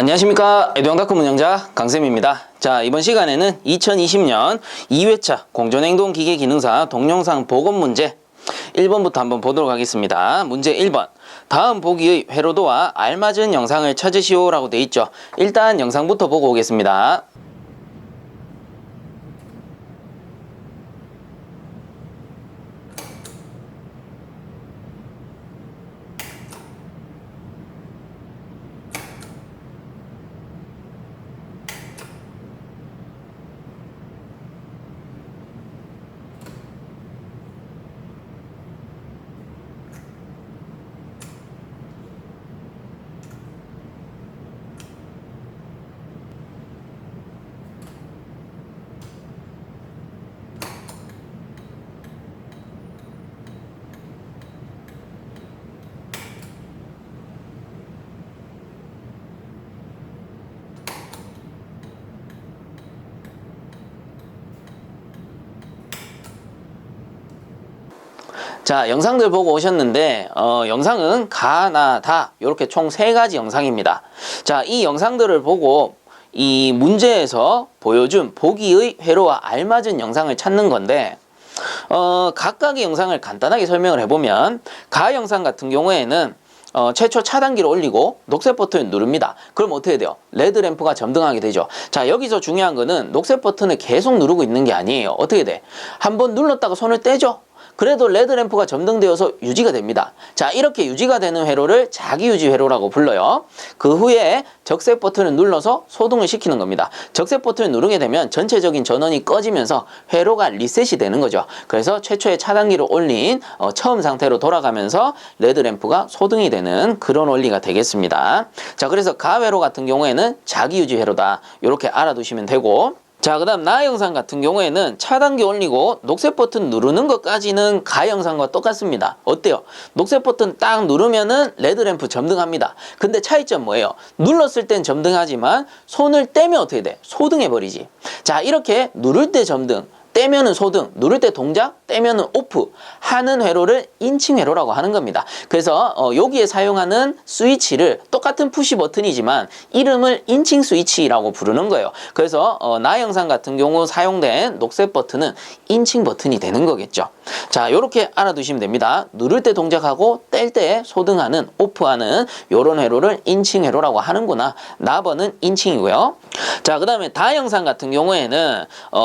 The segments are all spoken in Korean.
안녕하십니까. 에듀앙닷컴 운영자 강쌤입니다. 자, 이번 시간에는 2020년 2회차 공존행동기계기능사 동영상 복원 문제 1번부터 한번 보도록 하겠습니다. 문제 1번. 다음 보기의 회로도와 알맞은 영상을 찾으시오 라고 돼 있죠. 일단 영상부터 보고 오겠습니다. 자, 영상들 보고 오셨는데 영상은 가, 나, 다 이렇게 총 3가지 영상입니다. 자, 이 영상들을 보고 이 문제에서 보여준 보기의 회로와 알맞은 영상을 찾는 건데 각각의 영상을 간단하게 설명을 해보면 가 영상 같은 경우에는 최초 차단기를 올리고 녹색 버튼을 누릅니다. 그럼 어떻게 돼요? 레드 램프가 점등하게 되죠. 자, 여기서 중요한 거는 녹색 버튼을 계속 누르고 있는 게 아니에요. 어떻게 돼? 한번 눌렀다가 손을 떼죠? 그래도 레드 램프가 점등되어서 유지가 됩니다. 자, 이렇게 유지가 되는 회로를 자기유지 회로라고 불러요. 그 후에 적색 버튼을 눌러서 소등을 시키는 겁니다. 적색 버튼을 누르게 되면 전체적인 전원이 꺼지면서 회로가 리셋이 되는 거죠. 그래서 최초의 차단기를 올린 처음 상태로 돌아가면서 레드 램프가 소등이 되는 그런 원리가 되겠습니다. 자, 그래서 가 회로 같은 경우에는 자기유지 회로다. 이렇게 알아두시면 되고, 자, 그 다음 나 영상 같은 경우에는 차단기 올리고 녹색 버튼 누르는 것까지는 가 영상과 똑같습니다. 어때요? 녹색 버튼 딱 누르면은 레드 램프 점등합니다. 근데 차이점 뭐예요? 눌렀을 땐 점등하지만 손을 떼면 어떻게 돼? 소등해버리지. 자, 이렇게 누를 때 점등, 떼면은 소등, 누를 때 동작, 떼면은 오프 하는 회로를 인칭 회로라고 하는 겁니다. 그래서 여기에 사용하는 스위치를 똑같은 푸시 버튼이지만 이름을 인칭 스위치라고 부르는 거예요. 그래서 나 영상 같은 경우 사용된 녹색 버튼은 인칭 버튼이 되는 거겠죠. 자, 요렇게 알아두시면 됩니다. 누를 때 동작하고 뗄 때 소등하는, 오프하는 요런 회로를 인칭 회로라고 하는구나. 나번은 인칭이고요. 자, 그 다음에 다 영상 같은 경우에는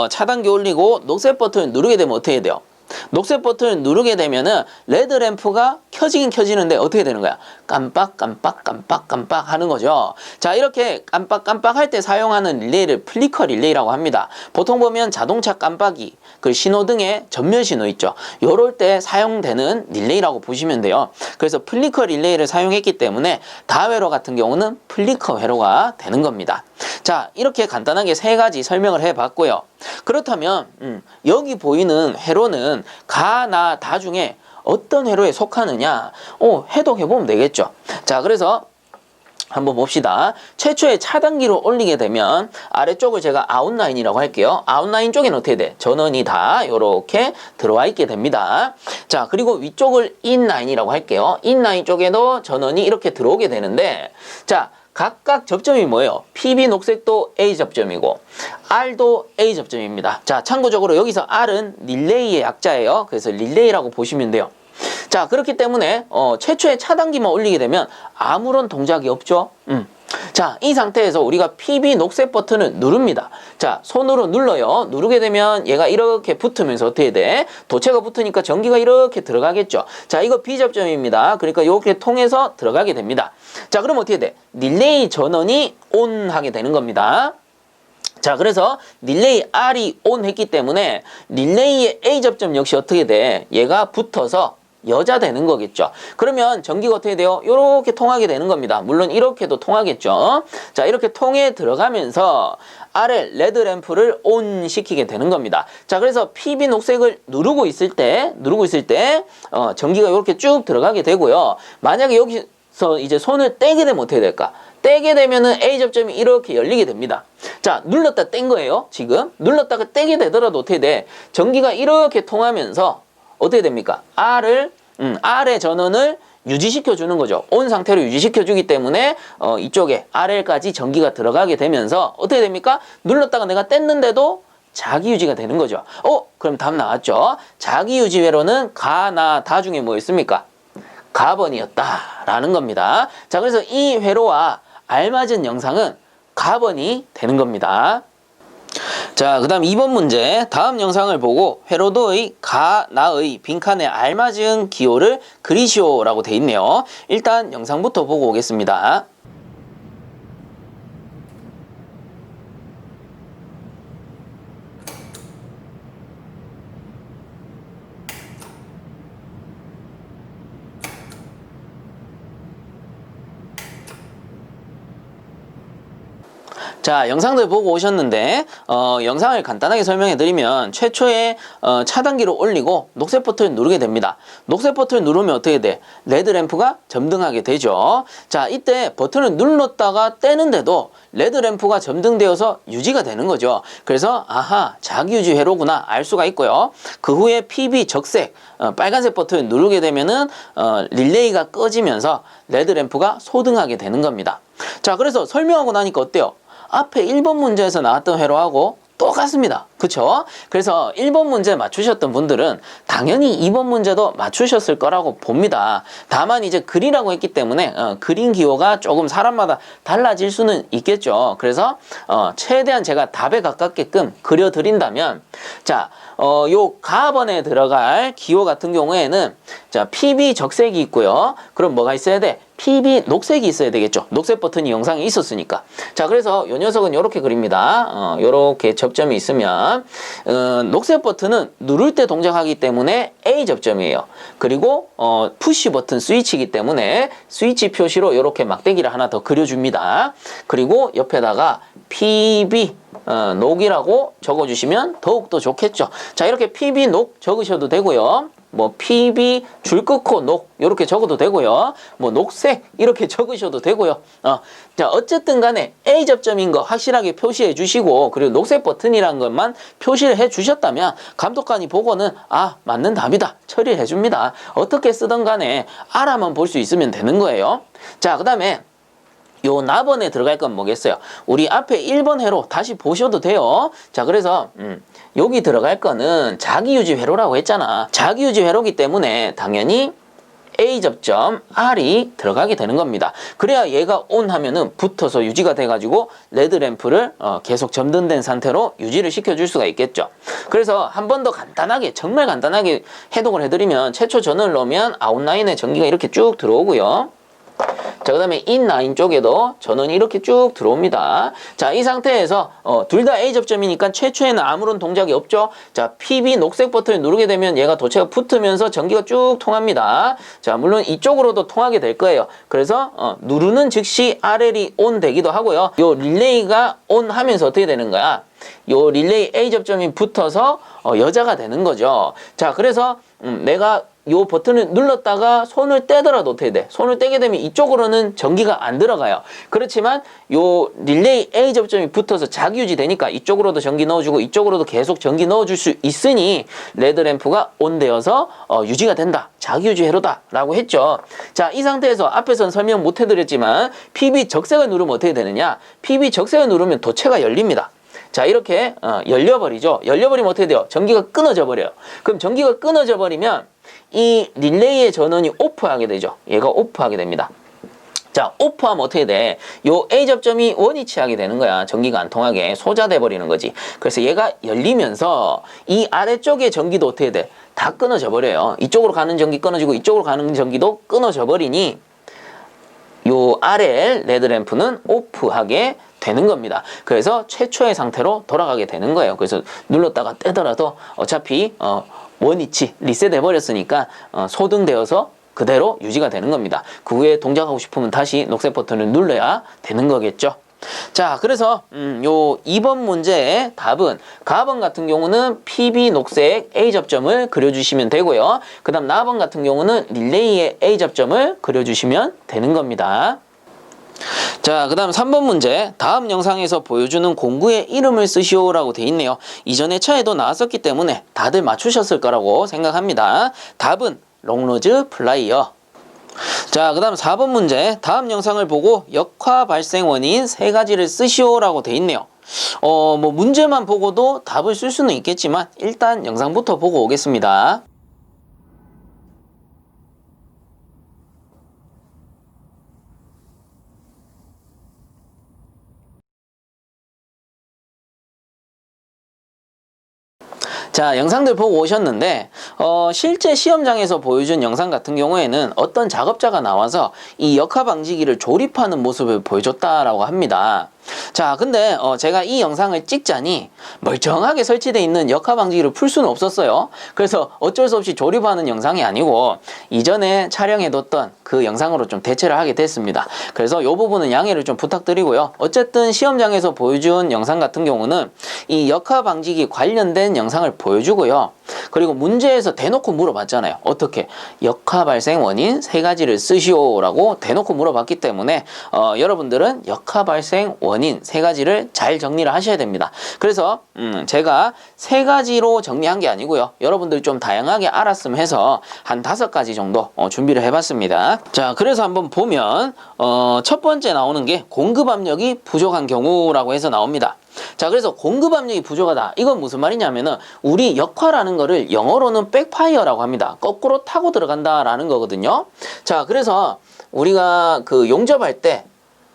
차단기 올리고 녹색 버튼을 누르게 되면 어떻게 돼요? 녹색 버튼을 누르게 되면은 레드 램프가 켜지긴 켜지는데 어떻게 되는 거야? 깜빡 깜빡 깜빡 깜빡 하는 거죠. 자, 이렇게 깜빡 깜빡 할 때 사용하는 릴레이를 플리커 릴레이라고 합니다. 보통 보면 자동차 깜빡이, 그 신호등에 전면 신호 있죠. 요럴 때 사용되는 릴레이라고 보시면 돼요. 그래서 플리커 릴레이를 사용했기 때문에 다 회로 같은 경우는 플리커 회로가 되는 겁니다. 자, 이렇게 간단하게 3가지 설명을 해봤고요. 그렇다면 여기 보이는 회로는 가, 나, 다 중에 어떤 회로에 속하느냐 해독해보면 되겠죠. 자, 그래서 한번 봅시다. 최초의 차단기로 올리게 되면 아래쪽을 제가 아웃라인이라고 할게요. 아웃라인 쪽에는 어떻게 돼? 전원이 다 이렇게 들어와 있게 됩니다. 자, 그리고 위쪽을 인라인이라고 할게요. 인라인 쪽에도 전원이 이렇게 들어오게 되는데, 자, 각각 접점이 뭐예요? PB 녹색도 A 접점이고 R도 A 접점입니다. 자, 참고적으로 여기서 R은 릴레이의 약자예요. 그래서 릴레이라고 보시면 돼요. 자, 그렇기 때문에 최초의 차단기만 올리게 되면 아무런 동작이 없죠. 자, 이 상태에서 우리가 PB 녹색 버튼을 누릅니다. 자, 손으로 눌러요. 누르게 되면 얘가 이렇게 붙으면서 어떻게 돼? 도체가 붙으니까 전기가 이렇게 들어가겠죠. 자, 이거 B 접점입니다. 그러니까 이렇게 통해서 들어가게 됩니다. 자, 그럼 어떻게 돼? 릴레이 전원이 ON 하게 되는 겁니다. 자, 그래서 릴레이 R이 ON 했기 때문에 릴레이의 A 접점 역시 어떻게 돼? 얘가 붙어서 여자 되는 거겠죠. 그러면 전기가 어떻게 돼요? 이렇게 통하게 되는 겁니다. 물론 이렇게도 통하겠죠. 자, 이렇게 통해 들어가면서 아래 레드 램프를 ON 시키게 되는 겁니다. 자, 그래서 PB 녹색을 누르고 있을 때 전기가 이렇게 쭉 들어가게 되고요. 만약에 여기서 이제 손을 떼게 되면 어떻게 될까? 떼게 되면은 A 접점이 이렇게 열리게 됩니다. 자, 눌렀다 뗀 거예요. 지금 눌렀다가 떼게 되더라도 어떻게 돼? 전기가 이렇게 통하면서 어떻게 됩니까? R의 전원을 유지시켜 주는 거죠. 온 상태로 유지시켜 주기 때문에 이쪽에 RL까지 전기가 들어가게 되면서 어떻게 됩니까? 눌렀다가 내가 뗐는데도 자기 유지가 되는 거죠. 그럼 답 나왔죠? 자기 유지 회로는 가, 나, 다 중에 뭐 있습니까? 가번이었다라는 겁니다. 자, 그래서 이 회로와 알맞은 영상은 가번이 되는 겁니다. 자, 그 다음 2번 문제. 다음 영상을 보고 회로도의 가, 나의 빈칸에 알맞은 기호를 그리시오라고 돼 있네요. 일단 영상부터 보고 오겠습니다. 자, 영상들 보고 오셨는데 영상을 간단하게 설명해 드리면 최초에 차단기를 올리고 녹색 버튼을 누르게 됩니다. 녹색 버튼을 누르면 어떻게 돼? 레드 램프가 점등하게 되죠. 자, 이때 버튼을 눌렀다가 떼는데도 레드 램프가 점등되어서 유지가 되는 거죠. 그래서 아하, 자기 유지 회로구나 알 수가 있고요. 그 후에 PB 적색 빨간색 버튼을 누르게 되면은 릴레이가 꺼지면서 레드 램프가 소등하게 되는 겁니다. 자, 그래서 설명하고 나니까 어때요? 앞에 1번 문제에서 나왔던 회로하고 똑같습니다. 그쵸? 그래서 1번 문제 맞추셨던 분들은 당연히 2번 문제도 맞추셨을 거라고 봅니다. 다만 이제 글이라고 했기 때문에 그림 기호가 조금 사람마다 달라질 수는 있겠죠. 그래서 최대한 제가 답에 가깝게끔 그려드린다면 자, 요 가번에 들어갈 기호 같은 경우에는 자, PB 적색이 있고요. 그럼 뭐가 있어야 돼? PB 녹색이 있어야 되겠죠. 녹색 버튼이 영상에 있었으니까. 자, 그래서 요 녀석은 요렇게 그립니다. 요렇게 접점이 있으면 녹색 버튼은 누를 때 동작하기 때문에 A 접점이에요. 그리고 푸시 버튼 스위치이기 때문에 스위치 표시로 요렇게 막대기를 하나 더 그려줍니다. 그리고 옆에다가 PB 녹이라고 적어주시면 더욱더 좋겠죠. 자, 이렇게 PB 녹 적으셔도 되고요. 뭐 PB 줄 끊고 녹 이렇게 적어도 되고요. 뭐 녹색 이렇게 적으셔도 되고요. 자, 어쨌든 간에 A 접점인 거 확실하게 표시해 주시고 그리고 녹색 버튼이란 것만 표시를 해 주셨다면 감독관이 보고는 아, 맞는 답이다 처리해 줍니다. 어떻게 쓰든 간에 알아만 볼 수 있으면 되는 거예요. 자, 그 다음에 요 나번에 들어갈 건 뭐겠어요? 우리 앞에 1번 회로 다시 보셔도 돼요. 자, 그래서 여기 들어갈 거는 자기유지 회로라고 했잖아. 자기유지 회로기 때문에 당연히 A 접점 R이 들어가게 되는 겁니다. 그래야 얘가 ON 하면은 붙어서 유지가 돼가지고 레드 램프를 계속 점등된 상태로 유지를 시켜줄 수가 있겠죠. 그래서 한 번 더 간단하게 정말 간단하게 해독을 해드리면 최초 전원을 넣으면 아웃라인에 전기가 이렇게 쭉 들어오고요. 자, 그 다음에 인라인 쪽에도 전원이 이렇게 쭉 들어옵니다. 자, 이 상태에서 둘 다 A 접점이니까 최초에는 아무런 동작이 없죠. 자, PB 녹색 버튼을 누르게 되면 얘가 도체가 붙으면서 전기가 쭉 통합니다. 자, 물론 이쪽으로도 통하게 될 거예요. 그래서 누르는 즉시 RL이 ON 되기도 하고요. 요 릴레이가 ON 하면서 어떻게 되는 거야? 요 릴레이 A 접점이 붙어서 여자가 되는 거죠. 자, 그래서 내가 요 버튼을 눌렀다가 손을 떼더라도 어떻게 돼? 손을 떼게 되면 이쪽으로는 전기가 안 들어가요. 그렇지만 요 릴레이 A 접점이 붙어서 자기 유지 되니까 이쪽으로도 전기 넣어주고 이쪽으로도 계속 전기 넣어줄 수 있으니 레드 램프가 ON 되어서 유지가 된다. 자기 유지 회로다 라고 했죠. 자, 이 상태에서 앞에서는 설명 못 해드렸지만 PB 적색을 누르면 어떻게 되느냐? PB 적색을 누르면 도체가 열립니다. 자, 이렇게 열려버리죠. 열려버리면 어떻게 돼요? 전기가 끊어져 버려요. 그럼 전기가 끊어져 버리면 이 릴레이의 전원이 오프하게 되죠. 얘가 오프하게 됩니다. 자, 오프하면 어떻게 돼? 요 A 접점이 원위치하게 되는 거야. 전기가 안 통하게 소자돼 버리는 거지. 그래서 얘가 열리면서 이 아래쪽의 전기도 어떻게 돼? 다 끊어져 버려요. 이쪽으로 가는 전기 끊어지고 이쪽으로 가는 전기도 끊어져 버리니 요 RL 레드램프는 오프하게 되는 겁니다. 그래서 최초의 상태로 돌아가게 되는 거예요. 그래서 눌렀다가 떼더라도 어차피 원위치 리셋해 버렸으니까 소등되어서 그대로 유지가 되는 겁니다. 그 후에 동작하고 싶으면 다시 녹색 버튼을 눌러야 되는 거겠죠. 자, 그래서 요 2번 문제의 답은 가번 같은 경우는 PB 녹색 A 접점을 그려주시면 되고요. 그 다음 나번 같은 경우는 릴레이의 A 접점을 그려주시면 되는 겁니다. 자, 그 다음 3번 문제. 다음 영상에서 보여주는 공구의 이름을 쓰시오라고 돼 있네요. 이전에 차에도 나왔었기 때문에 다들 맞추셨을 거라고 생각합니다. 답은 롱노즈 플라이어. 자, 그 다음 4번 문제. 다음 영상을 보고 역화 발생 원인 세 가지를 쓰시오라고 돼 있네요. 뭐 문제만 보고도 답을 쓸 수는 있겠지만 일단 영상부터 보고 오겠습니다. 자, 영상들 보고 오셨는데 실제 시험장에서 보여준 영상 같은 경우에는 어떤 작업자가 나와서 이 역화 방지기를 조립하는 모습을 보여줬다라고 합니다. 자, 근데 제가 이 영상을 찍자니 멀쩡하게 설치되어 있는 역화 방지기를 풀 수는 없었어요. 그래서 어쩔 수 없이 조립하는 영상이 아니고 이전에 촬영해뒀던 그 영상으로 좀 대체를 하게 됐습니다. 그래서 이 부분은 양해를 좀 부탁드리고요. 어쨌든 시험장에서 보여준 영상 같은 경우는 이 역화 방지기 관련된 영상을 보여주고요. 그리고 문제에서 대놓고 물어봤잖아요. 어떻게? 역화 발생 원인 세 가지를 쓰시오라고 대놓고 물어봤기 때문에 여러분들은 역화 발생 원인 세 가지를 잘 정리를 하셔야 됩니다. 그래서 제가 세 가지로 정리한 게 아니고요. 여러분들 좀 다양하게 알았으면 해서 한 5가지 정도 준비를 해봤습니다. 자, 그래서 한번 보면 첫 번째 나오는 게 공급 압력이 부족한 경우라고 해서 나옵니다. 자, 그래서 공급 압력이 부족하다. 이건 무슨 말이냐면은 우리 역화라는 거를 영어로는 백파이어라고 합니다. 거꾸로 타고 들어간다라는 거거든요. 자, 그래서 우리가 그 용접할 때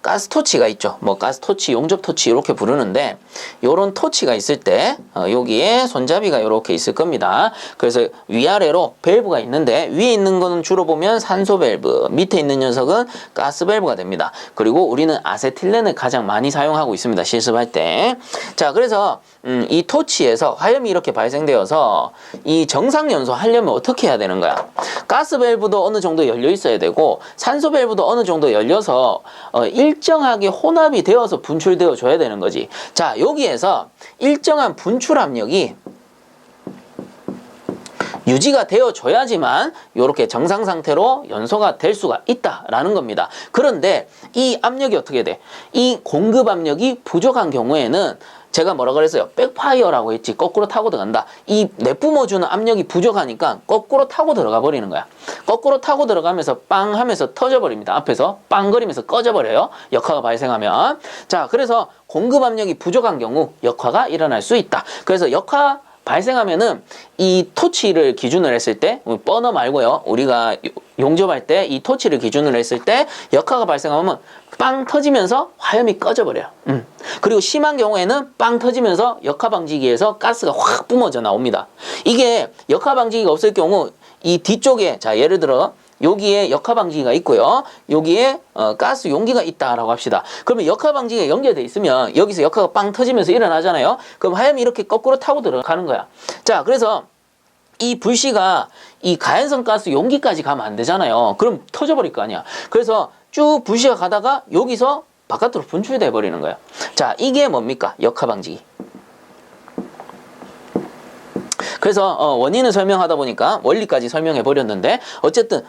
가스토치가 있죠. 뭐 가스토치, 용접토치 이렇게 부르는데 요런 토치가 있을 때 여기에 손잡이가 이렇게 있을 겁니다. 그래서 위아래로 밸브가 있는데 위에 있는 거는 주로 보면 산소 밸브, 밑에 있는 녀석은 가스 밸브가 됩니다. 그리고 우리는 아세틸렌을 가장 많이 사용하고 있습니다. 실습할 때. 자, 그래서 이 토치에서 화염이 이렇게 발생되어서 이 정상 연소 하려면 어떻게 해야 되는 거야? 가스 밸브도 어느 정도 열려 있어야 되고 산소 밸브도 어느 정도 열려서 일정하게 혼합이 되어서 분출되어 줘야 되는 거지. 자, 여기에서 일정한 분출 압력이 유지가 되어 줘야지만 이렇게 정상 상태로 연소가 될 수가 있다라는 겁니다. 그런데 이 압력이 어떻게 돼? 이 공급 압력이 부족한 경우에는 제가 뭐라 그랬어요? 백파이어라고 했지. 거꾸로 타고 들어간다. 이 내뿜어주는 압력이 부족하니까 거꾸로 타고 들어가 버리는 거야. 거꾸로 타고 들어가면서 빵 하면서 터져버립니다. 앞에서 빵거리면서 꺼져버려요. 역화가 발생하면. 자, 그래서 공급 압력이 부족한 경우 역화가 일어날 수 있다. 그래서 역화 발생하면은 이 토치를 기준으로 했을 때 버너 말고요. 우리가 용접할 때 이 토치를 기준으로 했을 때 역화가 발생하면 빵 터지면서 화염이 꺼져버려요. 그리고 심한 경우에는 빵 터지면서 역화 방지기에서 가스가 확 뿜어져 나옵니다. 이게 역화 방지기가 없을 경우 이 뒤쪽에 자 예를 들어 여기에 역화 방지기가 있고요. 여기에 가스 용기가 있다라고 합시다. 그러면 역화 방지기가 연결돼 있으면 여기서 역화가 빵 터지면서 일어나잖아요. 그럼 화염이 이렇게 거꾸로 타고 들어가는 거야. 자, 그래서 이 불씨가 이 가연성 가스 용기까지 가면 안 되잖아요. 그럼 터져버릴 거 아니야. 그래서 쭉 불씨가 가다가 여기서 바깥으로 분출돼 버리는 거야. 자, 이게 뭡니까? 역화 방지기. 그래서 원인을 설명하다 보니까 원리까지 설명해 버렸는데 어쨌든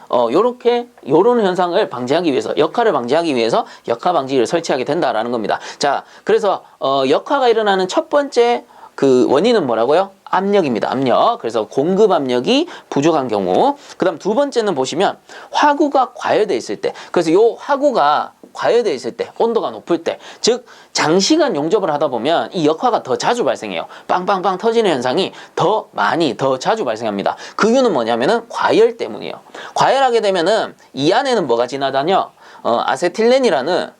요런 현상을 방지하기 위해서 역화를 방지하기 위해서 역화 방지기를 설치하게 된다라는 겁니다. 자, 그래서 역화가 일어나는 첫 번째 그 원인은 뭐라고요? 압력입니다. 압력. 그래서 공급 압력이 부족한 경우. 그 다음 두 번째는 보시면 화구가 과열돼 있을 때. 그래서 요 화구가 과열되어 있을 때, 온도가 높을 때, 즉 장시간 용접을 하다 보면 이 역화가 더 자주 발생해요. 빵빵빵 터지는 현상이 더 많이, 더 자주 발생합니다. 그 이유는 뭐냐면은 과열 때문이에요. 과열하게 되면은 이 안에는 뭐가 지나다녀? 아세틸렌이라는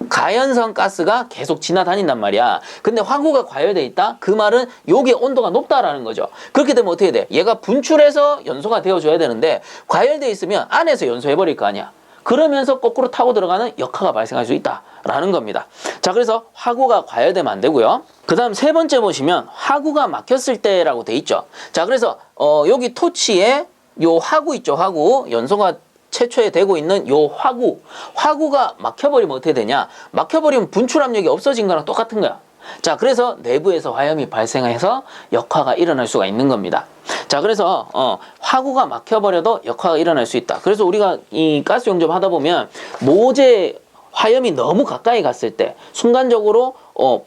가연성 가스가 계속 지나다닌단 말이야. 근데 화구가 과열돼 있다? 그 말은 요게 온도가 높다라는 거죠. 그렇게 되면 어떻게 돼? 얘가 분출해서 연소가 되어줘야 되는데 과열돼 있으면 안에서 연소해버릴 거 아니야. 그러면서 거꾸로 타고 들어가는 역화가 발생할 수 있다라는 겁니다. 자, 그래서 화구가 과열되면 안 되고요. 그 다음 세 번째 보시면 화구가 막혔을 때라고 돼 있죠. 자, 그래서 여기 토치에 요 화구 있죠. 화구. 연소가 최초에 되고 있는 요 화구가 막혀버리면 어떻게 되냐? 막혀버리면 분출 압력이 없어진 거랑 똑같은 거야. 자, 그래서 내부에서 화염이 발생해서 역화가 일어날 수가 있는 겁니다. 자, 그래서 화구가 막혀버려도 역화가 일어날 수 있다. 그래서 우리가 이 가스 용접 하다 보면 모재 화염이 너무 가까이 갔을 때 순간적으로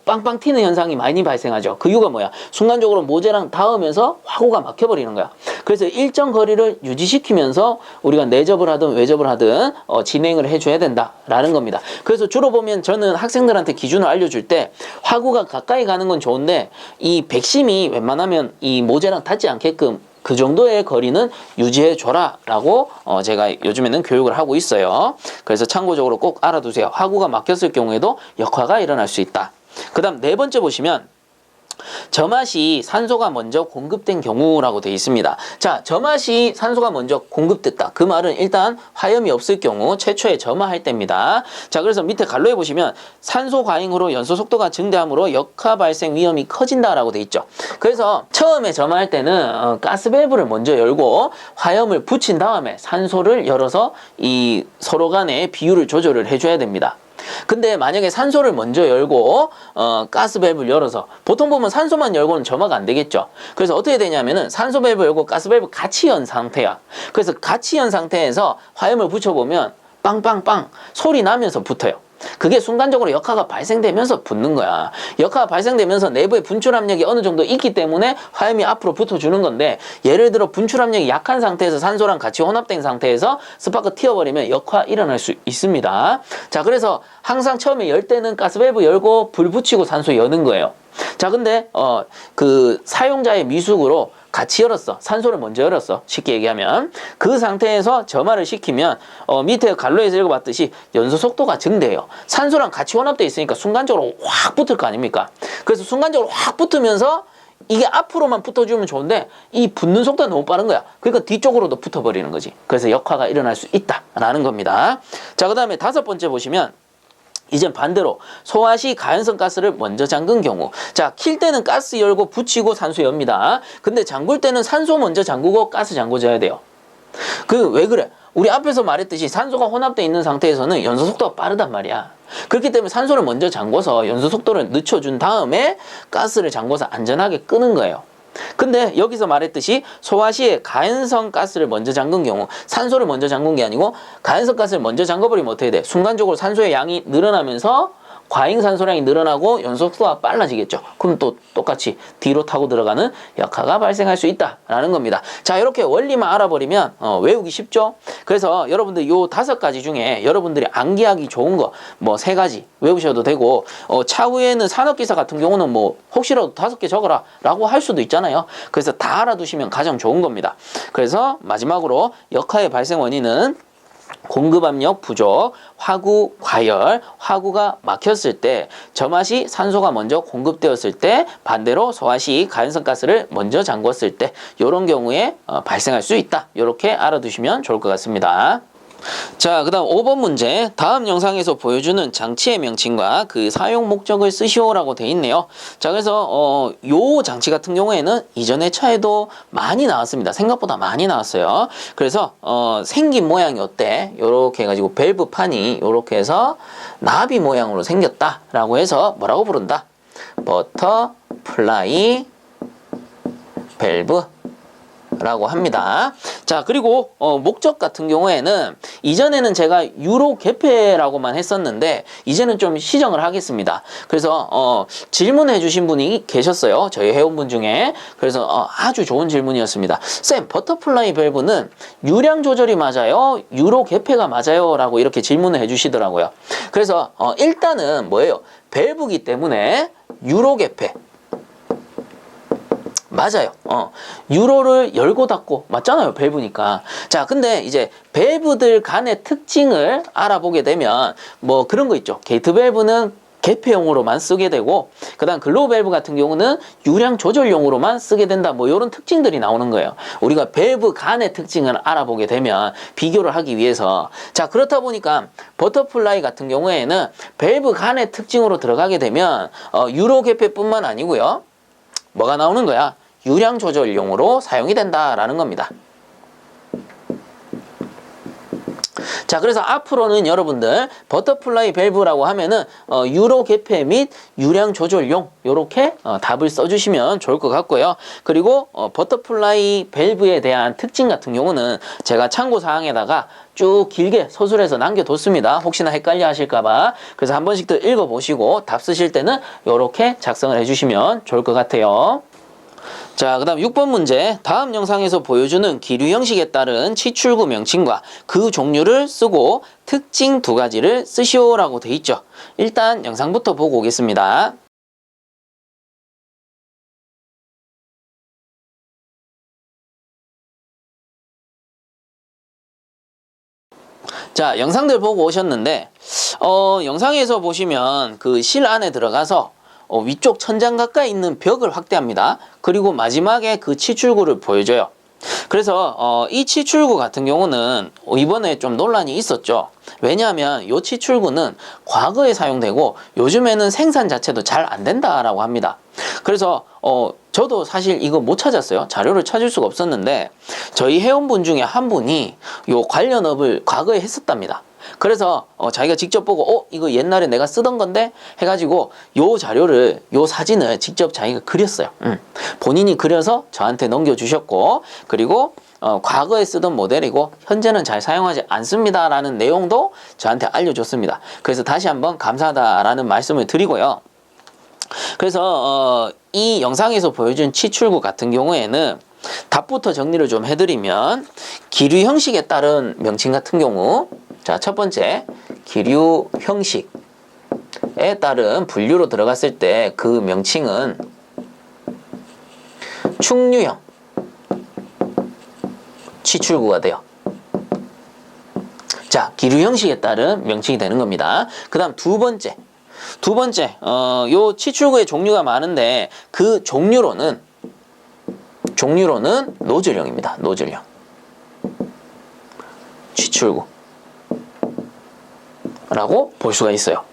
빵빵 튀는 현상이 많이 발생하죠. 그 이유가 뭐야? 순간적으로 모재랑 닿으면서 화구가 막혀버리는 거야. 그래서 일정 거리를 유지시키면서 우리가 내접을 하든 외접을 하든 진행을 해줘야 된다라는 겁니다. 그래서 주로 보면 저는 학생들한테 기준을 알려줄 때 화구가 가까이 가는 건 좋은데 이 백심이 웬만하면 이 모재랑 닿지 않게끔 그 정도의 거리는 유지해줘라 라고 제가 요즘에는 교육을 하고 있어요. 그래서 참고적으로 꼭 알아두세요. 화구가 막혔을 경우에도 역화가 일어날 수 있다. 그 다음 네 번째 보시면 점화시 산소가 먼저 공급된 경우라고 되어 있습니다. 자, 점화시 산소가 먼저 공급됐다. 그 말은 일단 화염이 없을 경우 최초에 점화할 때입니다. 자, 그래서 밑에 갈로에 보시면 산소 과잉으로 연소 속도가 증대하므로 역화 발생 위험이 커진다라고 되어 있죠. 그래서 처음에 점화할 때는 가스 밸브를 먼저 열고 화염을 붙인 다음에 산소를 열어서 이 서로 간의 비율을 조절을 해줘야 됩니다. 근데 만약에 산소를 먼저 열고 가스 밸브를 열어서 보통 보면 산소만 열고는 점화가 안 되겠죠. 그래서 어떻게 되냐면은 산소 밸브 열고 가스 밸브 같이 연 상태야. 그래서 같이 연 상태에서 화염을 붙여보면 빵빵빵 소리 나면서 붙어요. 그게 순간적으로 역화가 발생되면서 붙는 거야. 역화가 발생되면서 내부의 분출 압력이 어느 정도 있기 때문에 화염이 앞으로 붙어주는 건데, 예를 들어 분출 압력이 약한 상태에서 산소랑 같이 혼합된 상태에서 스파크 튀어버리면 역화 일어날 수 있습니다. 자, 그래서 항상 처음에 열 때는 가스밸브 열고 불 붙이고 산소 여는 거예요. 자, 근데 그 사용자의 미숙으로 같이 열었어. 산소를 먼저 열었어. 쉽게 얘기하면. 그 상태에서 점화를 시키면 밑에 갈로에서 읽어봤듯이 연소 속도가 증대해요. 산소랑 같이 혼합되어 있으니까 순간적으로 확 붙을 거 아닙니까? 그래서 순간적으로 확 붙으면서 이게 앞으로만 붙어주면 좋은데 이 붙는 속도가 너무 빠른 거야. 그러니까 뒤쪽으로도 붙어버리는 거지. 그래서 역화가 일어날 수 있다라는 겁니다. 자, 그 다음에 다섯 번째 보시면 이젠 반대로 소화시 가연성 가스를 먼저 잠근 경우, 자, 킬 때는 가스 열고 붙이고 산소 엽니다. 근데 잠글 때는 산소 먼저 잠그고 가스 잠궈줘야 돼요. 그 왜 그래? 우리 앞에서 말했듯이 산소가 혼합되어 있는 상태에서는 연소 속도가 빠르단 말이야. 그렇기 때문에 산소를 먼저 잠궈서 연소 속도를 늦춰준 다음에 가스를 잠궈서 안전하게 끄는 거예요. 근데 여기서 말했듯이 소화시에 가연성 가스를 먼저 잠근 경우, 산소를 먼저 잠근 게 아니고 가연성 가스를 먼저 잠궈버리면 어떻게 돼? 순간적으로 산소의 양이 늘어나면서 과잉 산소량이 늘어나고 연소 속도가 빨라지겠죠. 그럼 또 똑같이 뒤로 타고 들어가는 역화가 발생할 수 있다라는 겁니다. 자, 이렇게 원리만 알아버리면 외우기 쉽죠. 그래서 여러분들 요 5가지 중에 여러분들이 암기하기 좋은 거 뭐 3가지 외우셔도 되고, 차후에는 산업기사 같은 경우는 뭐 혹시라도 5개 적어라 라고 할 수도 있잖아요. 그래서 다 알아두시면 가장 좋은 겁니다. 그래서 마지막으로 역화의 발생 원인은 공급압력 부족, 화구 과열, 화구가 막혔을 때, 점화시 산소가 먼저 공급되었을 때, 반대로 소화시 가연성 가스를 먼저 잠궜을 때, 이런 경우에 발생할 수 있다. 이렇게 알아두시면 좋을 것 같습니다. 자, 그 다음 5번 문제. 다음 영상에서 보여주는 장치의 명칭과 그 사용 목적을 쓰시오라고 돼 있네요. 자, 그래서 요 장치 같은 경우에는 이전의 차에도 많이 나왔습니다. 생각보다 많이 나왔어요. 그래서 생긴 모양이 어때? 요렇게 해가지고 밸브판이 요렇게 해서 나비 모양으로 생겼다라고 해서 뭐라고 부른다? 버터플라이 밸브 라고 합니다. 자, 그리고 목적 같은 경우에는 이전에는 제가 유로 개폐라고만 했었는데 이제는 좀 시정을 하겠습니다. 그래서 질문해 주신 분이 계셨어요. 저희 회원분 중에. 그래서 아주 좋은 질문이었습니다. 쌤, 버터플라이 밸브는 유량 조절이 맞아요? 유로 개폐가 맞아요? 라고 이렇게 질문을 해 주시더라고요. 그래서 일단은 뭐예요? 밸브기 때문에 유로 개폐 맞아요. 유로를 열고 닫고 맞잖아요. 밸브니까. 자, 근데 이제 밸브들 간의 특징을 알아보게 되면 뭐 그런 거 있죠. 게이트 밸브는 개폐용으로만 쓰게 되고, 그 다음 글로우 밸브 같은 경우는 유량 조절용으로만 쓰게 된다. 뭐 이런 특징들이 나오는 거예요. 우리가 밸브 간의 특징을 알아보게 되면 비교를 하기 위해서. 자, 그렇다 보니까 버터플라이 같은 경우에는 밸브 간의 특징으로 들어가게 되면 유로 개폐뿐만 아니고요. 뭐가 나오는 거야? 유량 조절용으로 사용이 된다라는 겁니다. 자, 그래서 앞으로는 여러분들 버터플라이 밸브라고 하면은 유로 개폐 및 유량 조절용 요렇게 답을 써주시면 좋을 것 같고요. 그리고 버터플라이 밸브에 대한 특징 같은 경우는 제가 참고 사항에다가 쭉 길게 서술해서 남겨뒀습니다. 혹시나 헷갈려 하실까봐. 그래서 한 번씩 더 읽어보시고 답 쓰실 때는 요렇게 작성을 해주시면 좋을 것 같아요. 자, 그 다음 6번 문제. 다음 영상에서 보여주는 기류 형식에 따른 치출구 명칭과 그 종류를 쓰고 특징 2가지를 쓰시오라고 돼 있죠. 일단 영상부터 보고 오겠습니다. 자, 영상들 보고 오셨는데 영상에서 보시면 그 실 안에 들어가서 위쪽 천장 가까이 있는 벽을 확대합니다. 그리고 마지막에 그 치출구를 보여줘요. 그래서 이 치출구 같은 경우는 이번에 좀 논란이 있었죠. 왜냐하면 이 치출구는 과거에 사용되고 요즘에는 생산 자체도 잘 안 된다라고 합니다. 그래서 저도 사실 이거 못 찾았어요. 자료를 찾을 수가 없었는데 저희 회원분 중에 한 분이 요 관련 업을 과거에 했었답니다. 그래서 자기가 직접 보고 이거 옛날에 내가 쓰던 건데 해가지고 요 자료를 요 사진을 직접 자기가 그렸어요. 본인이 그려서 저한테 넘겨주셨고 그리고 과거에 쓰던 모델이고 현재는 잘 사용하지 않습니다 라는 내용도 저한테 알려줬습니다. 그래서 다시 한번 감사하다라는 말씀을 드리고요. 그래서 이 영상에서 보여준 치출구 같은 경우에는 답부터 정리를 좀 해드리면 기류 형식에 따른 명칭 같은 경우, 자, 첫 번째 기류 형식에 따른 분류로 들어갔을 때 그 명칭은 충류형 치출구가 돼요. 자, 기류 형식에 따른 명칭이 되는 겁니다. 그 다음 두 번째, 요 치출구의 종류가 많은데 그 종류로는 노즐형입니다. 노즐형 치출구 라고 볼 수가 있어요.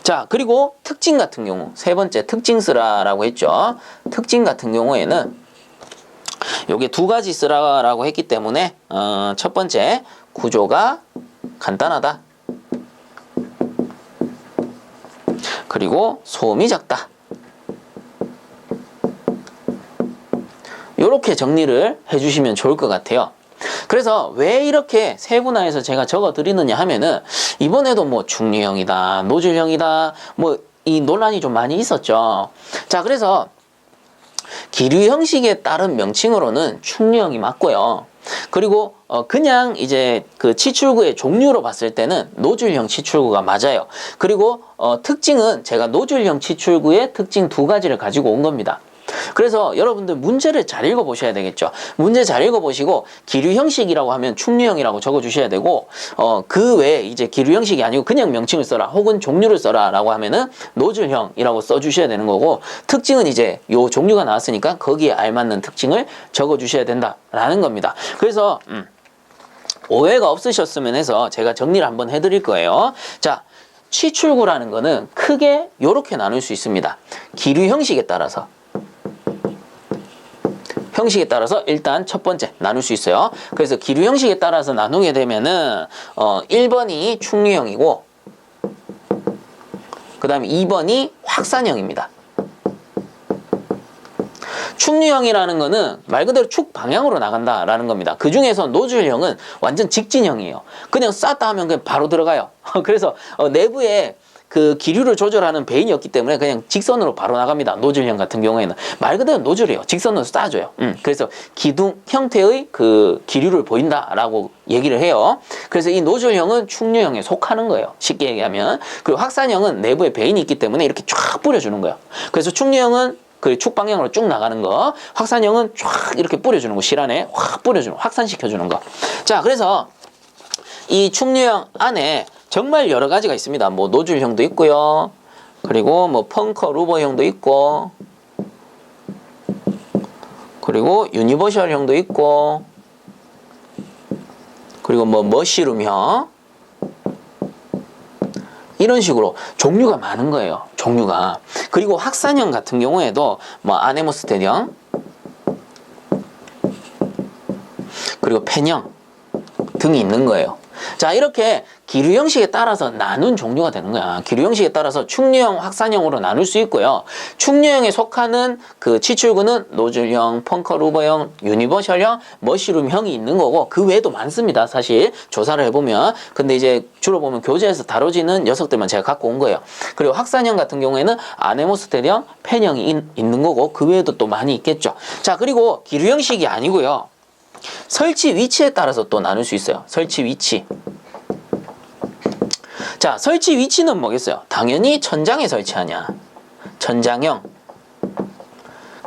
자, 그리고 특징 같은 경우 세 번째 특징 쓰라라고 했죠. 특징 같은 경우에는 요게 2가지 쓰라라고 했기 때문에 첫 번째 구조가 간단하다. 그리고 소음이 작다. 요렇게 정리를 해주시면 좋을 것 같아요. 그래서 왜 이렇게 세분화해서 제가 적어 드리느냐 하면은 이번에도 뭐 충류형이다, 노즐형이다, 뭐 이 논란이 좀 많이 있었죠. 자, 그래서 기류 형식에 따른 명칭으로는 충류형이 맞고요. 그리고 그냥 이제 그 치출구의 종류로 봤을 때는 노즐형 치출구가 맞아요. 그리고 특징은 제가 노즐형 치출구의 특징 2가지를 가지고 온 겁니다. 그래서 여러분들 문제를 잘 읽어보셔야 되겠죠. 문제 잘 읽어보시고 기류 형식이라고 하면 충류형이라고 적어주셔야 되고 그 외에 이제 기류 형식이 아니고 그냥 명칭을 써라 혹은 종류를 써라 라고 하면은 노즐형이라고 써주셔야 되는 거고 특징은 이제 요 종류가 나왔으니까 거기에 알맞는 특징을 적어주셔야 된다라는 겁니다. 그래서 오해가 없으셨으면 해서 제가 정리를 한번 해드릴 거예요. 자, 치출구라는 거는 크게 요렇게 나눌 수 있습니다. 기류 형식에 따라서 일단 첫 번째 나눌 수 있어요. 그래서 기류 형식에 따라서 나누게 되면은 1번이 충류형이고 그 다음에 2번이 확산형입니다. 충류형이라는 거는 말 그대로 축 방향으로 나간다라는 겁니다. 그 중에서 노즐형은 완전 직진형이에요. 그냥 쌌다 하면 그냥 바로 들어가요. 그래서 내부에 그 기류를 조절하는 베인이 없기 때문에 그냥 직선으로 바로 나갑니다. 노즐형 같은 경우에는 말 그대로 노즐이에요. 직선으로 쏴줘요. 그래서 기둥 형태의 그 기류를 보인다라고 얘기를 해요. 그래서 이 노즐형은 충류형에 속하는 거예요. 쉽게 얘기하면. 그리고 확산형은 내부에 베인이 있기 때문에 이렇게 쫙 뿌려주는 거예요. 그래서 충류형은 그 축 방향으로 쭉 나가는 거, 확산형은 쫙 이렇게 뿌려주는 거, 실 안에 확 뿌려주는, 확산시켜주는 거. 자, 그래서 이 충류형 안에 정말 여러 가지가 있습니다. 뭐 노즐형도 있고요. 그리고 뭐 펑커 루버형도 있고, 그리고 유니버셜형도 있고, 그리고 뭐 머시룸형, 이런 식으로 종류가 많은 거예요. 종류가. 그리고 확산형 같은 경우에도 뭐 아네모스테형, 그리고 펜형 등이 있는 거예요. 자, 이렇게 기류 형식에 따라서 나눈 종류가 되는 거야. 기류 형식에 따라서 충류형, 확산형으로 나눌 수 있고요. 충류형에 속하는 그 치출구는 노즐형, 펑커루버형, 유니버셜형, 머시룸형이 있는 거고 그 외에도 많습니다. 사실 조사를 해보면. 근데 이제 주로 보면 교재에서 다뤄지는 녀석들만 제가 갖고 온 거예요. 그리고 확산형 같은 경우에는 아네모스텔형, 펜형이 있는 거고 그 외에도 또 많이 있겠죠. 자, 그리고 기류 형식이 아니고요. 설치 위치에 따라서 또 나눌 수 있어요. 설치 위치. 자, 설치 위치는 뭐겠어요? 당연히 천장에 설치하냐. 천장형.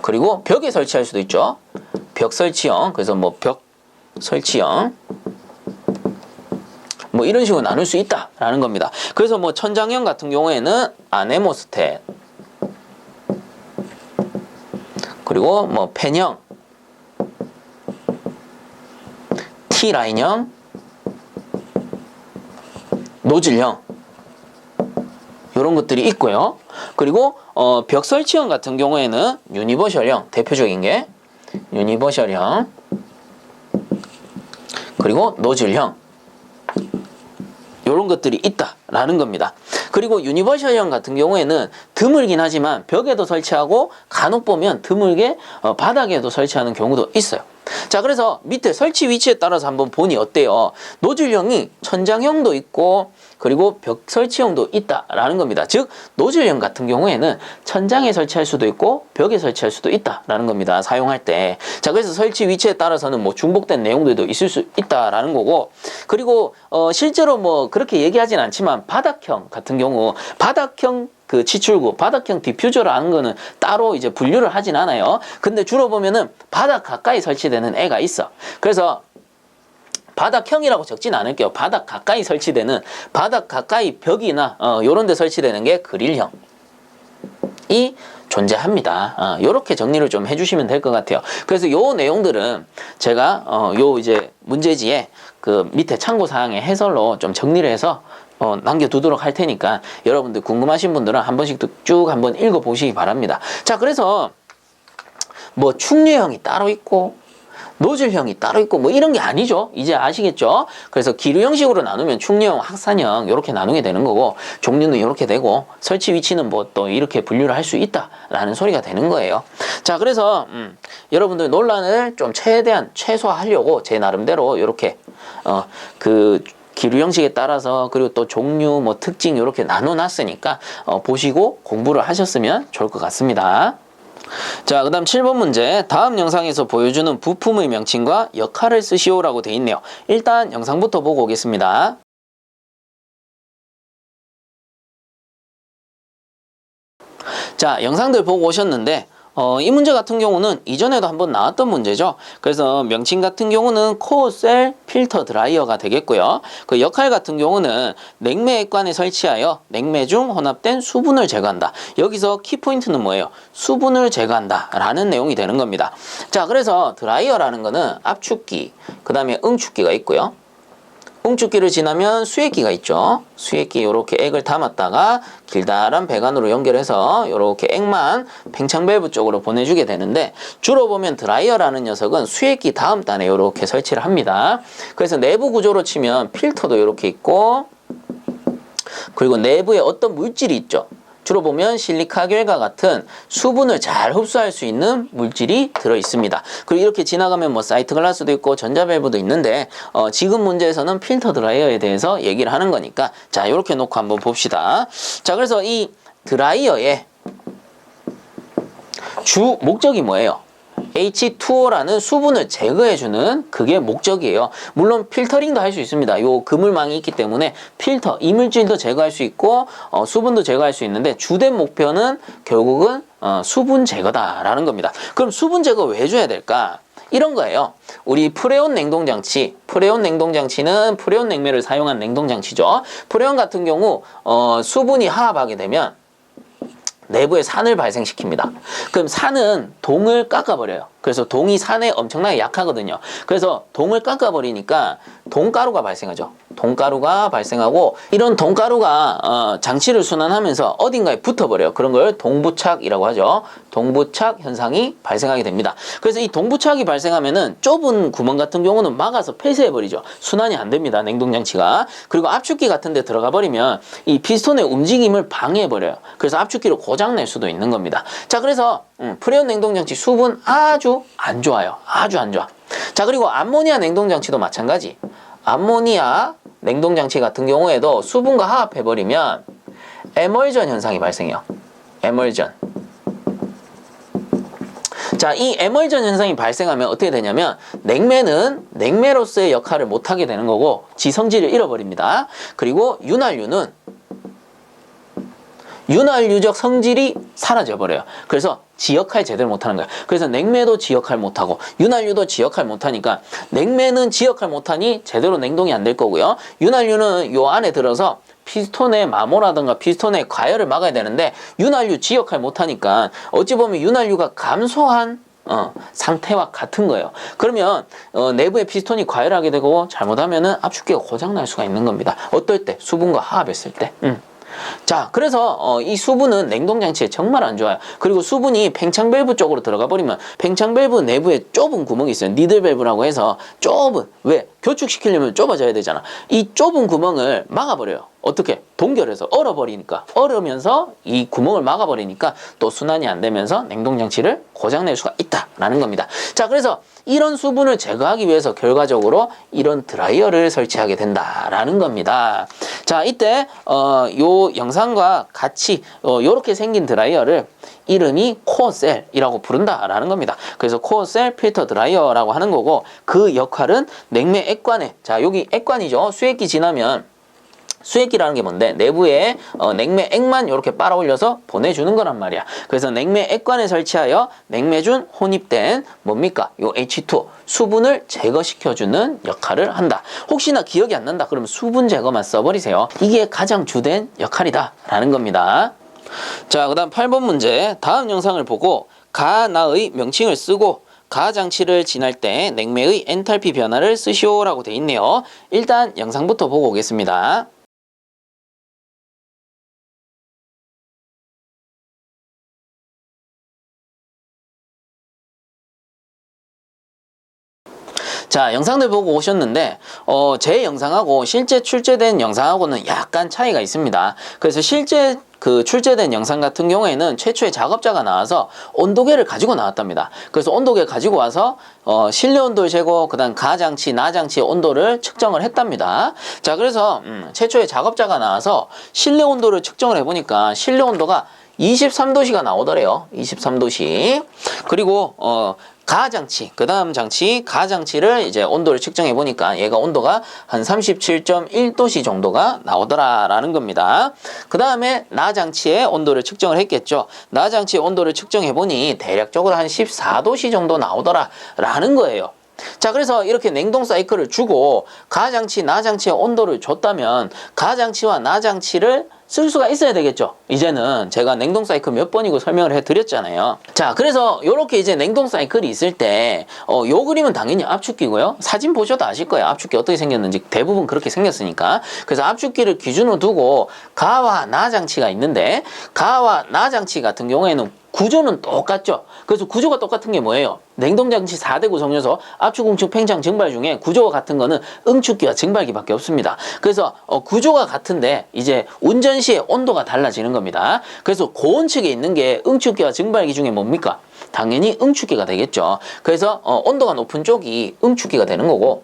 그리고 벽에 설치할 수도 있죠. 벽 설치형. 그래서 뭐 벽 설치형. 뭐 이런 식으로 나눌 수 있다라는 겁니다. 그래서 뭐 천장형 같은 경우에는 아네모스텟. 그리고 뭐 펜형. T라인형, 노즐형 이런 것들이 있고요. 그리고 벽 설치형 같은 경우에는 유니버셜형, 대표적인 게 유니버셜형, 그리고 노즐형 이런 것들이 있다라는 겁니다. 그리고 유니버셜형 같은 경우에는 드물긴 하지만 벽에도 설치하고 간혹 보면 드물게 바닥에도 설치하는 경우도 있어요. 자, 그래서 밑에 설치 위치에 따라서 한번 보니 어때요? 노즐형이 천장형도 있고 그리고 벽 설치형도 있다라는 겁니다. 즉 노즐형 같은 경우에는 천장에 설치할 수도 있고 벽에 설치할 수도 있다라는 겁니다. 사용할 때. 자, 그래서 설치 위치에 따라서는 뭐 중복된 내용들도 있을 수 있다라는 거고, 그리고 실제로 뭐 그렇게 얘기하진 않지만 바닥형 같은 경우 바닥형 그 치출구, 바닥형 디퓨저라는 거는 따로 이제 분류를 하진 않아요. 근데 주로 보면은 바닥 가까이 설치되는 애가 있어. 그래서 바닥형이라고 적진 않을게요. 바닥 가까이 설치되는, 바닥 가까이 벽이나 요런 데 설치되는 게 그릴형이 존재합니다. 요렇게 정리를 좀 해주시면 될 것 같아요. 그래서 요 내용들은 제가 요 이제 문제지에 그 밑에 참고사항의 해설로 좀 정리를 해서 남겨두도록 할 테니까 여러분들 궁금하신 분들은 한 번씩 쭉 한번 읽어보시기 바랍니다. 자, 그래서 뭐 충류형이 따로 있고 노즐형이 따로 있고 뭐 이런 게 아니죠. 이제 아시겠죠? 그래서 기류 형식으로 나누면 충류형, 확산형 이렇게 나누게 되는 거고 종류는 이렇게 되고 설치 위치는 뭐 또 이렇게 분류를 할 수 있다라는 소리가 되는 거예요. 자, 그래서 여러분들 논란을 좀 최대한 최소화하려고 제 나름대로 이렇게 그 기류 형식에 따라서 그리고 또 종류 뭐 특징 이렇게 나눠놨으니까 보시고 공부를 하셨으면 좋을 것 같습니다. 자, 그 다음 7번 문제. 다음 영상에서 보여주는 부품의 명칭과 역할을 쓰시오라고 돼 있네요. 일단 영상부터 보고 오겠습니다. 자, 영상들 보고 오셨는데 이 문제 같은 경우는 이전에도 한번 나왔던 문제죠. 그래서 명칭 같은 경우는 코어 셀 필터 드라이어가 되겠고요. 그 역할 같은 경우는 냉매 액관에 설치하여 냉매 중 혼합된 수분을 제거한다. 여기서 키포인트는 뭐예요? 수분을 제거한다 라는 내용이 되는 겁니다. 자, 그래서 드라이어라는 거는 압축기, 그 다음에 응축기가 있고요. 응축기를 지나면 수액기가 있죠. 수액기 요렇게 액을 담았다가 길다란 배관으로 연결해서 요렇게 액만 팽창 밸브 쪽으로 보내주게 되는데, 주로 보면 드라이어라는 녀석은 수액기 다음 단에 요렇게 설치를 합니다. 그래서 내부 구조로 치면 필터도 요렇게 있고, 그리고 내부에 어떤 물질이 있죠. 주로 보면 실리카겔과 같은 수분을 잘 흡수할 수 있는 물질이 들어 있습니다. 그리고 이렇게 지나가면 뭐 사이트 글라스도 있고 전자밸브도 있는데 지금 문제에서는 필터 드라이어에 대해서 얘기를 하는 거니까 자, 이렇게 놓고 한번 봅시다. 자, 그래서 이 드라이어의 주 목적이 뭐예요? H2O라는 수분을 제거해주는 그게 목적이에요. 물론 필터링도 할 수 있습니다. 요 그물망이 있기 때문에 필터, 이물질도 제거할 수 있고 수분도 제거할 수 있는데 주된 목표는 결국은 수분 제거다라는 겁니다. 그럼 수분 제거 왜 해줘야 될까? 이런 거예요. 우리 프레온 냉동장치, 프레온 냉동장치는 프레온 냉매를 사용한 냉동장치죠. 프레온 같은 경우 수분이 하합하게 되면 내부에 산을 발생시킵니다. 그럼 산은 동을 깎아버려요. 그래서 동이 산에 엄청나게 약하거든요. 그래서 동을 깎아버리니까 동가루가 발생하죠. 동가루가 발생하고 이런 동가루가 장치를 순환하면서 어딘가에 붙어버려요. 그런 걸 동부착이라고 하죠. 동부착 현상이 발생하게 됩니다. 그래서 이 동부착이 발생하면은 좁은 구멍 같은 경우는 막아서 폐쇄해버리죠. 순환이 안 됩니다. 냉동장치가. 그리고 압축기 같은 데 들어가 버리면 이 피스톤의 움직임을 방해해버려요. 그래서 압축기를 고장낼 수도 있는 겁니다. 자, 그래서 프레온 냉동장치 수분 아주 안 좋아요. 아주 안 좋아. 자, 그리고 암모니아 냉동장치도 마찬가지. 암모니아 냉동장치 같은 경우에도 수분과 화합해버리면 에멀전 현상이 발생해요. 에멀전. 자, 이 에멀전 현상이 발생하면 어떻게 되냐면 냉매는 냉매로서의 역할을 못하게 되는 거고 지 성질을 잃어버립니다. 그리고 윤활유적 성질이 사라져버려요. 그래서 지 역할 제대로 못하는 거야. 그래서 냉매도 지 역할 못하고 윤활유도 지 역할 못하니까 냉매는 지 역할 못하니 제대로 냉동이 안 될 거고요. 윤활유는 요 안에 들어서 피스톤의 마모라든가 피스톤의 과열을 막아야 되는데 윤활유 지 역할 못하니까 어찌 보면 윤활유가 감소한 상태와 같은 거예요. 그러면 내부에 피스톤이 과열하게 되고 잘못하면은 압축기가 고장날 수가 있는 겁니다. 어떨 때? 수분과 화합했을 때. 자, 그래서 이 수분은 냉동장치에 정말 안 좋아요. 그리고 수분이 팽창 밸브 쪽으로 들어가 버리면 팽창 밸브 내부에 좁은 구멍이 있어요. 니들 밸브라고 해서 좁은, 왜? 교축시키려면 좁아져야 되잖아. 이 좁은 구멍을 막아버려요. 어떻게? 동결해서 얼으면서 이 구멍을 막아버리니까 또 순환이 안 되면서 냉동장치를 고장낼 수가 있다라는 겁니다. 자, 그래서 이런 수분을 제거하기 위해서 결과적으로 이런 드라이어를 설치하게 된다라는 겁니다. 자, 이때 요 영상과 같이 요렇게 생긴 드라이어를 이름이 코어셀이라고 부른다라는 겁니다. 그래서 코어셀 필터 드라이어라고 하는 거고 그 역할은 냉매 액관에, 자, 여기 액관이죠. 수액기 지나면 수액기라는 게 뭔데? 내부에 냉매 액만 이렇게 빨아 올려서 보내주는 거란 말이야. 그래서 냉매 액관에 설치하여 냉매준 혼입된 뭡니까? 요 H2 수분을 제거시켜주는 역할을 한다. 혹시나 기억이 안 난다 그러면 수분 제거만 써버리세요. 이게 가장 주된 역할이다 라는 겁니다. 자, 그 다음 8번 문제. 다음 영상을 보고 가나의 명칭을 쓰고 가장치를 지날 때 냉매의 엔탈피 변화를 쓰시오라고 돼 있네요. 일단 영상부터 보고 오겠습니다. 자, 영상들 보고 오셨는데 제 영상하고 실제 출제된 영상하고는 약간 차이가 있습니다. 그래서 실제 출제된 영상 같은 경우에는 최초에 작업자가 나와서 온도계를 가지고 나왔답니다. 그래서 온도계 가지고 와서 실내 온도 재고, 그 다음 가장치, 나장치의 온도를 측정을 했답니다. 자, 그래서 최초에 작업자가 나와서 실내 온도를 측정을 해보니까 실내 온도가 23도씨가 나오더래요. 23도씨. 그리고 가장치, 그 다음 장치, 가장치를 이제 온도를 측정해 보니까 얘가 온도가 한 37.1도씨 정도가 나오더라라는 겁니다. 그 다음에 나장치의 온도를 측정을 했겠죠. 나장치의 온도를 측정해 보니 대략적으로 한 14도씨 정도 나오더라라는 거예요. 자, 그래서 이렇게 냉동 사이클을 주고 가장치, 나장치의 온도를 줬다면 가장치와 나장치를 쓸 수가 있어야 되겠죠. 이제는 제가 냉동 사이클 몇 번이고 설명을 해드렸잖아요. 자, 그래서 이렇게 이제 냉동 사이클이 있을 때 요 그림은 당연히 압축기고요. 사진 보셔도 아실 거예요. 압축기 어떻게 생겼는지 대부분 그렇게 생겼으니까. 그래서 압축기를 기준으로 두고 가와 나장치가 있는데 가와 나장치 같은 경우에는 구조는 똑같죠. 그래서 구조가 똑같은 게 뭐예요? 냉동장치 4대 구성 요소, 압축, 응축, 팽창, 증발 중에 구조가 같은 거는 응축기와 증발기밖에 없습니다. 그래서 구조가 같은데 이제 운전 시에 온도가 달라지는 겁니다. 그래서 고온측에 있는 게 응축기와 증발기 중에 뭡니까? 당연히 응축기가 되겠죠. 그래서 온도가 높은 쪽이 응축기가 되는 거고,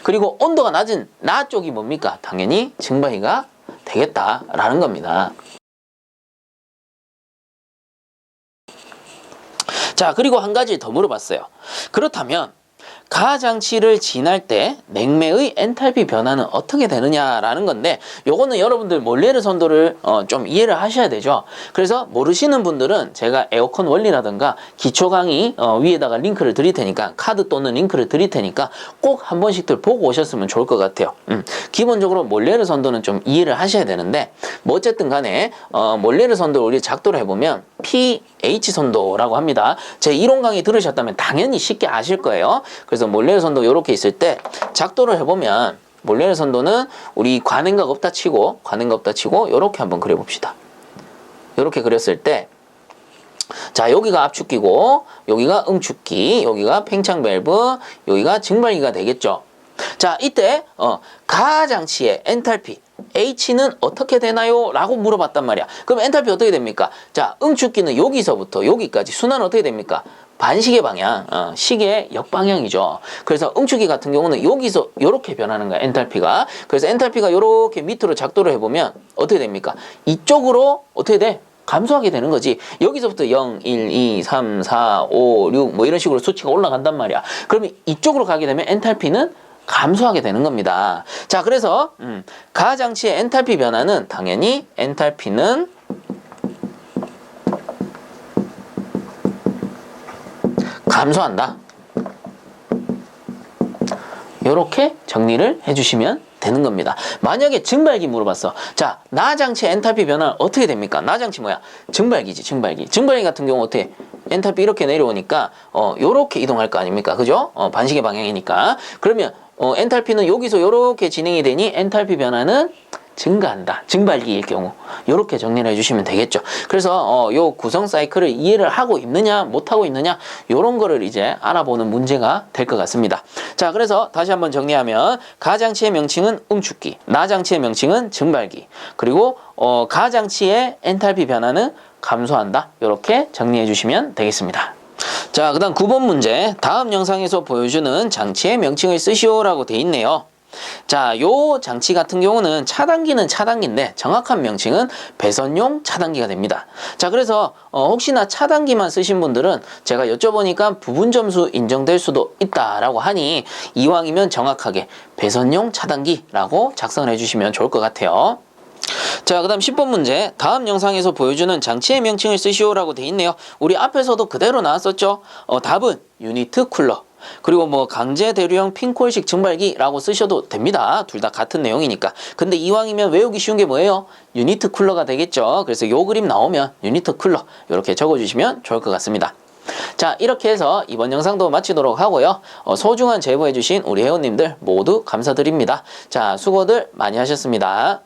그리고 온도가 낮은 나 쪽이 뭡니까? 당연히 증발기가 되겠다라는 겁니다. 자, 그리고 한 가지 더 물어봤어요. 그렇다면 가장치를 지날 때 냉매의 엔탈피 변화는 어떻게 되느냐라는 건데, 요거는 여러분들 몰레르 선도를 좀 이해를 하셔야 되죠. 그래서 모르시는 분들은 제가 에어컨 원리라든가 기초 강의 위에다가 링크를 드릴 테니까, 카드 또는 링크를 드릴 테니까 꼭 한 번씩들 보고 오셨으면 좋을 것 같아요. 기본적으로 몰레르 선도는 좀 이해를 하셔야 되는데, 뭐 어쨌든 간에 몰레르 선도를 우리 작도를 해보면 pH 선도라고 합니다. 제 이론 강의 들으셨다면 당연히 쉽게 아실 거예요. 그래서 몰레르 선도 이렇게 있을 때 작도를 해보면, 몰레르 선도는 우리 관행각 없다 치고 이렇게 한번 그려봅시다. 이렇게 그렸을 때, 자, 여기가 압축기고 여기가 응축기, 여기가 팽창 밸브, 여기가 증발기가 되겠죠. 자, 이때 가장치의 엔탈피 H는 어떻게 되나요? 라고 물어봤단 말이야. 그럼 엔탈피 어떻게 됩니까? 자, 응축기는 여기서부터 여기까지 순환 어떻게 됩니까? 반시계 방향, 시계 역방향이죠. 그래서 응축기 같은 경우는 여기서 이렇게 변하는 거야, 엔탈피가. 그래서 엔탈피가 이렇게 밑으로 작도를 해보면 어떻게 됩니까? 이쪽으로 어떻게 돼? 감소하게 되는 거지. 여기서부터 0, 1, 2, 3, 4, 5, 6 뭐 이런 식으로 수치가 올라간단 말이야. 그러면 이쪽으로 가게 되면 엔탈피는 감소하게 되는 겁니다. 자, 그래서 가장치의 엔탈피 변화는 당연히 엔탈피는 감소한다. 이렇게 정리를 해주시면 되는 겁니다. 만약에 증발기 물어봤어. 자, 나장치 엔탈피 변화는 어떻게 됩니까? 나장치 뭐야? 증발기지, 증발기. 증발기 같은 경우 어떻게? 엔탈피 이렇게 내려오니까 요렇게 이동할 거 아닙니까? 그죠? 반시계 방향이니까. 그러면 엔탈피는 여기서 요렇게 진행이 되니 엔탈피 변화는 증가한다. 증발기일 경우. 요렇게 정리를 해주시면 되겠죠. 그래서 요 구성 사이클을 이해를 하고 있느냐 못하고 있느냐 요런 거를 이제 알아보는 문제가 될 것 같습니다. 자, 그래서 다시 한번 정리하면 가장치의 명칭은 응축기, 나장치의 명칭은 증발기, 그리고 가장치의 엔탈피 변화는 감소한다. 요렇게 정리해 주시면 되겠습니다. 자, 그 다음 9번 문제. 다음 영상에서 보여주는 장치의 명칭을 쓰시오라고 돼 있네요. 자, 요 장치 같은 경우는 차단기는 차단기인데 정확한 명칭은 배선용 차단기가 됩니다. 자, 그래서 혹시나 차단기만 쓰신 분들은 제가 여쭤보니까 부분 점수 인정될 수도 있다라고 하니 이왕이면 정확하게 배선용 차단기라고 작성을 해주시면 좋을 것 같아요. 자, 그 다음 10번 문제. 다음 영상에서 보여주는 장치의 명칭을 쓰시오라고 돼 있네요. 우리 앞에서도 그대로 나왔었죠. 답은 유니트 쿨러, 그리고 뭐 강제 대류형 핀콜식 증발기라고 쓰셔도 됩니다. 둘 다 같은 내용이니까. 근데 이왕이면 외우기 쉬운 게 뭐예요? 유니트 쿨러가 되겠죠. 그래서 요 그림 나오면 유니트 쿨러 이렇게 적어주시면 좋을 것 같습니다. 자, 이렇게 해서 이번 영상도 마치도록 하고요. 소중한 제보해주신 우리 회원님들 모두 감사드립니다. 자, 수고들 많이 하셨습니다.